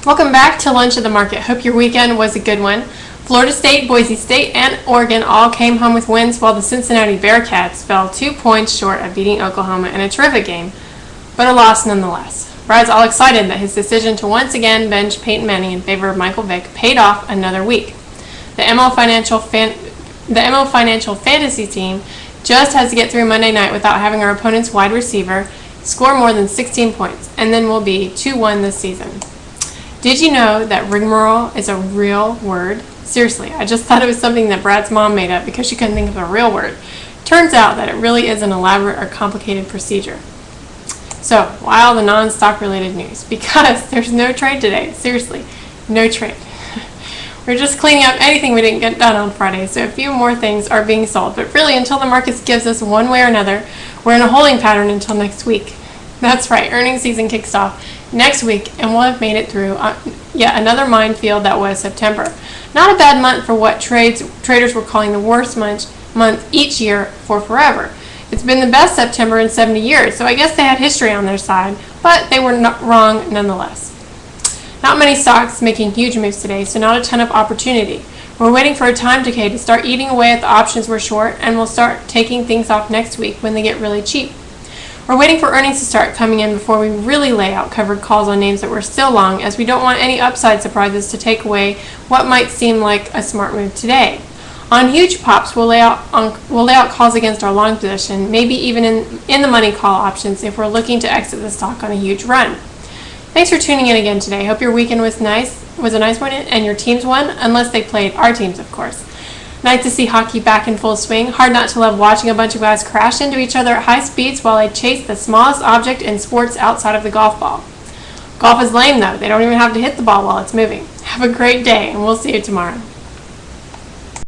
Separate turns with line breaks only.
Welcome back to Lunch at the Market. Hope your weekend was a good one. Florida State, Boise State, and Oregon all came home with wins, while the Cincinnati Bearcats fell 2 points short of beating Oklahoma in a terrific game, but a loss nonetheless. Brad's all excited that his decision to once again bench Peyton Manning in favor of Michael Vick paid off another week. The MO Financial Fantasy team just has to get through Monday night without having our opponent's wide receiver score more than 16 points, and then we'll be 2-1 this season. Did you know that rigmarole is a real word? Seriously, I just thought it was something that Brad's mom made up because she couldn't think of a real word. Turns out that it really is an elaborate or complicated procedure. So, why all the non-stock related news? Because there's no trade today. Seriously, no trade. We're just cleaning up anything we didn't get done on Friday, so a few more things are being sold. But really, until the market gives us one way or another, we're in a holding pattern until next week. That's right, earnings season kicks off next week, and we'll have made it through yet another minefield that was September. Not a bad month for what traders were calling the worst month each year for forever. It's been the best September in 70 years, so I guess they had history on their side, but they were not wrong nonetheless. Not many stocks making huge moves today, so not a ton of opportunity. We're waiting for a time decay to start eating away at the options we're short, and we'll start taking things off next week when they get really cheap. We're waiting for earnings to start coming in before we really lay out covered calls on names that we're still long, as we don't want any upside surprises to take away what might seem like a smart move today. On huge pops, we'll lay out calls against our long position, maybe even in the money call options if we're looking to exit the stock on a huge run. Thanks for tuning in again today. Hope your weekend was a nice one, and your teams won, unless they played our teams, of course. Nice to see hockey back in full swing. Hard not to love watching a bunch of guys crash into each other at high speeds while they chase the smallest object in sports outside of the golf ball. Golf is lame, though. They don't even have to hit the ball while it's moving. Have a great day, and we'll see you tomorrow.